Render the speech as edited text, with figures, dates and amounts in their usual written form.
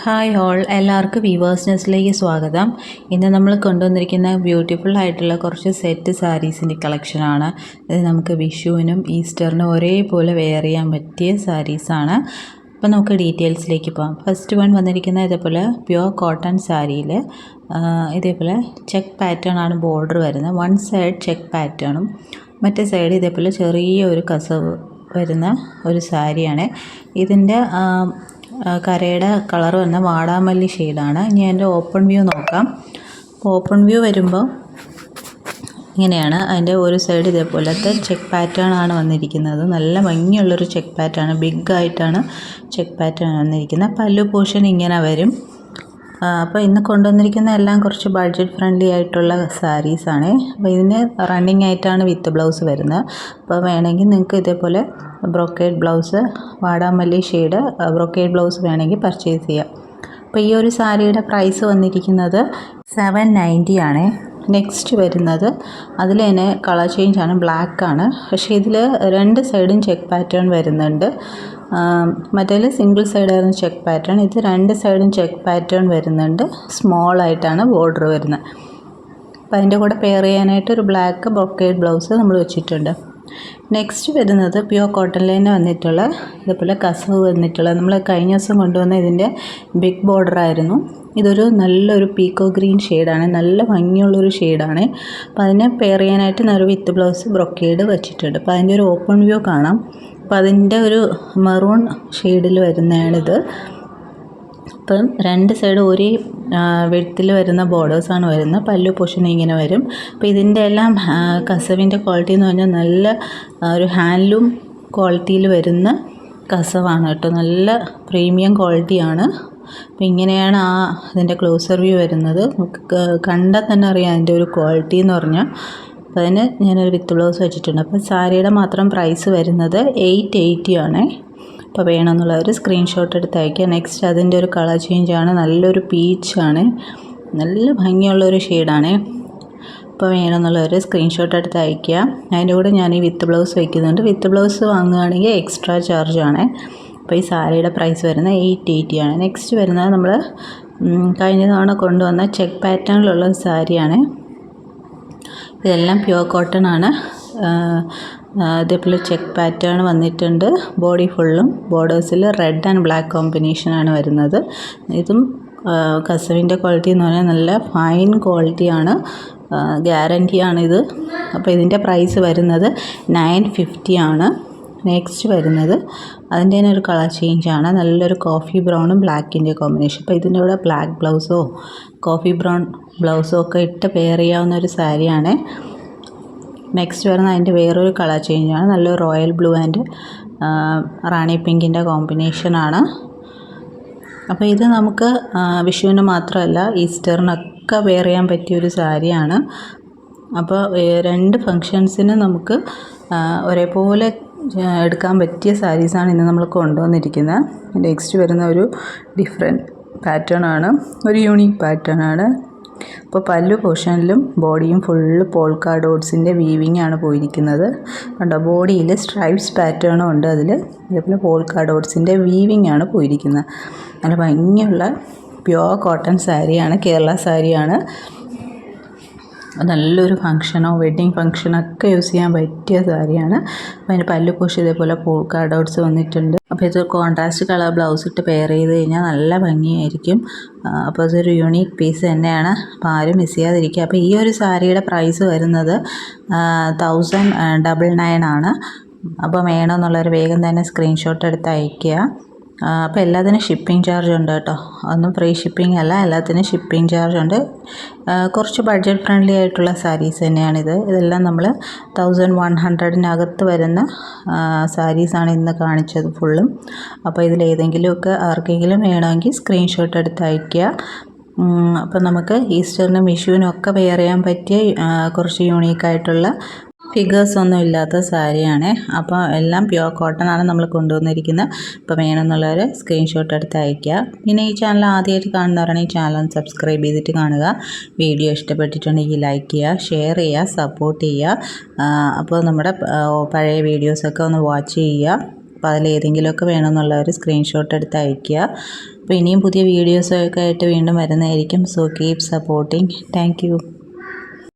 Hi all, എല്ലാവർക്കും weavers ന്യൂസിലേക്ക് സ്വാഗതം. ഇന്ന് നമ്മൾ കൊണ്ടുവന്നിരിക്കുന്ന ബ്യൂട്ടിഫുൾ ആയിട്ടുള്ള കുറച്ച് സെറ്റ് സാരീസിൻ്റെ കളക്ഷനാണ്. ഇത് നമുക്ക് വിഷുവിനും ഈസ്റ്ററിനും ഒരേപോലെ വെയർ ചെയ്യാൻ പറ്റിയ സാരീസാണ്. അപ്പോൾ നമുക്ക് ഡീറ്റെയിൽസിലേക്ക് പോകാം. ഫസ്റ്റ് വൺ വന്നിരിക്കുന്ന ഇതേപോലെ പ്യുവർ കോട്ടൺ സാരിയിൽ ഇതേപോലെ ചെക്ക് പാറ്റേൺ ആണ് ബോർഡർ വരുന്നത്. വൺ സൈഡ് ചെക്ക് പാറ്റേണും മറ്റേ സൈഡ് ഇതേപോലെ ചെറിയൊരു കസവ് വരുന്ന ഒരു സാരിയാണ്. ഇതിൻ്റെ കരയുടെ കളർ വന്ന വാടാമല്ലി ഷെയ്ഡാണ്. ഇനി അതിൻ്റെ ഓപ്പൺ വ്യൂ നോക്കാം. ഓപ്പൺ വ്യൂ വരുമ്പോൾ ഇങ്ങനെയാണ്. അതിൻ്റെ ഒരു സൈഡ് ഇതേപോലത്തെ ചെക്ക് പാറ്റേൺ ആണ് വന്നിരിക്കുന്നത്. നല്ല ഭംഗിയുള്ളൊരു ചെക്ക് പാറ്റേൺ, ബിഗ് ആയിട്ടാണ് ചെക്ക് പാറ്റേൺ വന്നിരിക്കുന്നത്. പല്ലു പോർഷൻ ഇങ്ങനെ വരും. അപ്പോൾ ഇന്ന് കൊണ്ടുവന്നിരിക്കുന്ന എല്ലാം കുറച്ച് ബഡ്ജറ്റ് ഫ്രണ്ട്ലി ആയിട്ടുള്ള സാരീസാണ്. അപ്പോൾ ഇതിന് റണ്ണിങ് ആയിട്ടാണ് വിത്ത് ബ്ലൗസ് വരുന്നത്. അപ്പോൾ വേണമെങ്കിൽ നിങ്ങൾക്ക് ഇതേപോലെ ബ്രൊക്കേഡ് ബ്ലൗസ്, വാടാമല്ലി ഷെയ്ഡ് ബ്രൊക്കേഡ് ബ്ലൗസ് വേണമെങ്കിൽ പർച്ചേസ് ചെയ്യാം. അപ്പോൾ ഈ ഒരു സാരിയുടെ പ്രൈസ് വന്നിരിക്കുന്നത് 790 ആണ്. നെക്സ്റ്റ് വരുന്നത് അതിൽ തന്നെ കളർ ചേഞ്ചാണ്, ബ്ലാക്കാണ്. പക്ഷേ ഇതിൽ രണ്ട് സൈഡും ചെക്ക് പാറ്റേൺ വരുന്നുണ്ട്. മറ്റേതിൽ സിംഗിൾ സൈഡായിരുന്നു ചെക്ക് പാറ്റേൺ. ഇത് രണ്ട് സൈഡും ചെക്ക് പാറ്റേൺ വരുന്നുണ്ട്. സ്മോൾ ആയിട്ടാണ് ബോർഡർ വരുന്നത്. അപ്പോൾ അതിൻ്റെ കൂടെ പെയർ ചെയ്യാനായിട്ട് ഒരു ബ്ലാക്ക് ബ്രൊക്കേഡ് ബ്ലൗസ് നമ്മൾ വെച്ചിട്ടുണ്ട്. നെക്സ്റ്റ് വരുന്നത് പ്യുവർ കോട്ടണിൽ തന്നെ വന്നിട്ടുള്ള ഇതേപോലെ കസവ് വന്നിട്ടുള്ള, നമ്മൾ കഴിഞ്ഞ ദിവസം കൊണ്ടുവന്ന ഇതിൻ്റെ ബിഗ് ബോർഡർ ആയിരുന്നു. ഇതൊരു നല്ലൊരു പീക്കോ ഗ്രീൻ ഷെയ്ഡാണ്, നല്ല ഭംഗിയുള്ളൊരു ഷെയ്ഡാണ്. അപ്പോൾ അതിനെ പെയർ ചെയ്യാനായിട്ട് ഞാൻ ഒരു വിത്ത് ബ്ലൗസ് ബ്രൊക്കേഡ് വെച്ചിട്ടുണ്ട്. അപ്പോൾ അതിൻ്റെ ഒരു ഓപ്പൺ വ്യൂ കാണാം. അപ്പോൾ അതിൻ്റെ ഒരു മെറൂൺ ഷെയ്ഡിൽ വരുന്നതാണിത്. അപ്പം രണ്ട് സൈഡ് ഒരേ വെഴുത്തിൽ വരുന്ന ബോർഡേഴ്സാണ് വരുന്നത്. പല്ലു പോർഷൻ ഇങ്ങനെ വരും. അപ്പോൾ ഇതിൻ്റെ എല്ലാം കസവിൻ്റെ ക്വാളിറ്റി എന്ന് പറഞ്ഞാൽ നല്ല ഒരു ഹാൻഡ്ലൂം ക്വാളിറ്റിയിൽ വരുന്ന കസവാണ് കേട്ടോ. നല്ല പ്രീമിയം ക്വാളിറ്റിയാണ്. അപ്പോൾ ഇങ്ങനെയാണ് അതിൻ്റെ ക്ലോസർ വ്യൂ വരുന്നത്. നമുക്ക് കണ്ടാൽ തന്നെ അറിയാം അതിൻ്റെ ഒരു ക്വാളിറ്റി എന്ന് പറഞ്ഞാൽ. അപ്പോൾ അതിന് ഞാനൊരു വിത്ത് ബ്ലൗസ് വെച്ചിട്ടുണ്ട്. അപ്പോൾ സാരിയുടെ മാത്രം പ്രൈസ് വരുന്നത് 880 ആണ്. അപ്പോൾ വേണമെന്നുള്ളവർ സ്ക്രീൻഷോട്ട് എടുത്ത് അയക്കുക. നെക്സ്റ്റ് അതിൻ്റെ ഒരു കളർ ചേഞ്ചാണ്, നല്ലൊരു പീച്ചാണ്, നല്ല ഭംഗിയുള്ളൊരു ഷെയ്ഡാണ്. അപ്പോൾ വേണമെന്നുള്ളവർ സ്ക്രീൻഷോട്ട് എടുത്ത് അയക്കുക. അതിൻ്റെ കൂടെ ഞാൻ ഈ വിത്ത് ബ്ലൗസ് വയ്ക്കുന്നുണ്ട്. വിത്ത് ബ്ലൗസ് വാങ്ങുകയാണെങ്കിൽ എക്സ്ട്രാ ചാർജാണ്. അപ്പോൾ ഈ സാരിയുടെ പ്രൈസ് വരുന്നത് 880 ആണ്. നെക്സ്റ്റ് വരുന്നത് നമ്മൾ കഴിഞ്ഞ തവണ കൊണ്ടുവന്ന ചെക്ക് പാറ്റേണിലുള്ള സാരിയാണ്. ഇതെല്ലാം പ്യുവർ കോട്ടൺ ആണ്. ഇതേപോലെ ചെക്ക് പാറ്റേൺ വന്നിട്ടുണ്ട്. ബോഡി ഫുള്ളും ബോർഡേഴ്സിൽ റെഡ് ആൻഡ് ബ്ലാക്ക് കോമ്പിനേഷനാണ് വരുന്നത്. ഇതും കസവിൻ്റെ ക്വാളിറ്റി എന്ന് പറഞ്ഞാൽ നല്ല ഫൈൻ ക്വാളിറ്റിയാണ്, ഗ്യാരൻറ്റിയാണിത്. അപ്പോൾ ഇതിൻ്റെ പ്രൈസ് വരുന്നത് 950 ആണ്. നെക്സ്റ്റ് വരുന്നത് അതിൻ്റെ തന്നെ ഒരു കളർ ചേഞ്ചാണ്, നല്ലൊരു കോഫി ബ്രൗണും ബ്ലാക്കിൻ്റെ കോമ്പിനേഷൻ. അപ്പോൾ ഇതിൻ്റെ കൂടെ ബ്ലാക്ക് ബ്ലൗസോ കോഫി ബ്രൗൺ ബ്ലൗസോ ഒക്കെ ഇട്ട് പെയർ ചെയ്യാവുന്ന ഒരു സാരിയാണ്. നെക്സ്റ്റ് വരുന്നത് അതിൻ്റെ വേറൊരു കളർ ചേഞ്ചാണ്, നല്ലൊരു റോയൽ ബ്ലൂ ആൻഡ് റാണി പിങ്കിൻ്റെ കോമ്പിനേഷനാണ്. അപ്പോൾ ഇത് നമുക്ക് വിഷുവിന് മാത്രമല്ല ഈസ്റ്ററിനൊക്കെ വെയർ ചെയ്യാൻ പറ്റിയൊരു സാരിയാണ്. അപ്പോൾ രണ്ട് ഫങ്ഷൻസിന് നമുക്ക് ഒരേപോലെ എടുക്കാൻ പറ്റിയ സാരീസാണ് ഇന്ന് നമ്മൾ കൊണ്ടുവന്നിരിക്കുന്നത്. നെക്സ്റ്റ് വരുന്ന ഒരു ഡിഫറെൻറ്റ് പാറ്റേൺ ആണ്, ഒരു യൂണീക്ക് പാറ്റേൺ ആണ്. അപ്പോൾ പല്ലു പോർഷനിലും ബോഡിയും ഫുള്ള് പോൾക്ക ഡോട്ട്സിൻ്റെ വീവിങ് ആണ് പോയിരിക്കുന്നത്. കണ്ടോ, ബോഡിയിൽ സ്ട്രൈപ്സ് പാറ്റേണും ഉണ്ട്. അതിൽ ഇതേപോലെ പോൾക്ക ഡോട്ട്സിൻ്റെ വീവിങ് ആണ് പോയിരിക്കുന്നത്. നല്ല ഭംഗിയുള്ള പ്യുവർ കോട്ടൺ സാരിയാണ്, കേരള സാരിയാണ്. നല്ലൊരു ഫങ്ഷനോ വെഡ്ഡിങ് ഫങ്ഷനൊക്കെ യൂസ് ചെയ്യാൻ പറ്റിയ സാരിയാണ്. അപ്പോൾ അതിൻ്റെ പല്ലു പോർഷൻ ഇതേപോലെ പോൾക്ക ഡോട്ട്സ് വന്നിട്ടുണ്ട്. അപ്പോൾ ഇത് കോൺട്രാസ്റ്റ് കളർ ബ്ലൗസ് ഇട്ട് പെയർ ചെയ്ത് കഴിഞ്ഞാൽ നല്ല ഭംഗിയായിരിക്കും. അപ്പോൾ ഇതൊരു യൂണീക്ക് പീസ് തന്നെയാണ്. അപ്പോൾ ആരും മിസ് ചെയ്യാതിരിക്കുക. അപ്പോൾ ഈ ഒരു സാരിയുടെ പ്രൈസ് വരുന്നത് 1099 ആണ്. അപ്പോൾ വേണമെന്നുള്ളവർ വേഗം തന്നെ സ്ക്രീൻഷോട്ട് എടുത്ത് അയയ്ക്കുക. അപ്പോൾ എല്ലാത്തിനും ഷിപ്പിംഗ് ചാർജ് ഉണ്ട് കേട്ടോ, ഒന്നും ഫ്രീ ഷിപ്പിംഗ് അല്ല, എല്ലാത്തിനും ഷിപ്പിംഗ് ചാർജ് ഉണ്ട്. കുറച്ച് ബഡ്ജറ്റ് ഫ്രണ്ട്ലി ആയിട്ടുള്ള സാരീസ് തന്നെയാണിത്. ഇതെല്ലാം നമ്മൾ 1100-നകത്ത് വരുന്ന സാരീസാണ് ഇന്ന് കാണിച്ചത് ഫുള്ളും. അപ്പോൾ ഇതിലേതെങ്കിലുമൊക്കെ ആർക്കെങ്കിലും വേണമെങ്കിൽ സ്ക്രീൻഷോട്ട് എടുത്ത് അയയ്ക്കുക. അപ്പോൾ നമുക്ക് ഈസ്റ്ററിനും വിഷുവിനും ഒക്കെ വെയർ ചെയ്യാൻ പറ്റിയ കുറച്ച് യൂണീക്കായിട്ടുള്ള ഫിഗേഴ്സ് ഒന്നും ഇല്ലാത്ത സാരിയാണ്. അപ്പോൾ എല്ലാം പ്യുവർ കോട്ടൺ ആണ് നമ്മൾ കൊണ്ടുവന്നിരിക്കുന്നത്. അപ്പോൾ വേണമെന്നുള്ളവർ സ്ക്രീൻഷോട്ട് എടുത്ത് അയയ്ക്കുക. പിന്നെ ഈ ചാനൽ ആദ്യമായിട്ട് കാണുന്നവരാണെങ്കിൽ ഈ ചാനൽ സബ്സ്ക്രൈബ് ചെയ്തിട്ട് കാണുക. വീഡിയോ ഇഷ്ടപ്പെട്ടിട്ടുണ്ടെങ്കിൽ ലൈക്ക് ചെയ്യുക, ഷെയർ ചെയ്യുക, സപ്പോർട്ട് ചെയ്യുക. അപ്പോൾ നമ്മുടെ പഴയ വീഡിയോസൊക്കെ ഒന്ന് വാച്ച് ചെയ്യുക. അപ്പോൾ അതിലേതെങ്കിലുമൊക്കെ വേണമെന്നുള്ളവർ സ്ക്രീൻഷോട്ട് എടുത്ത് അയയ്ക്കുക. അപ്പോൾ ഇനിയും പുതിയ വീഡിയോസൊക്കെ ആയിട്ട് വീണ്ടും വരുന്നതായിരിക്കും. So keep supporting. Thank you.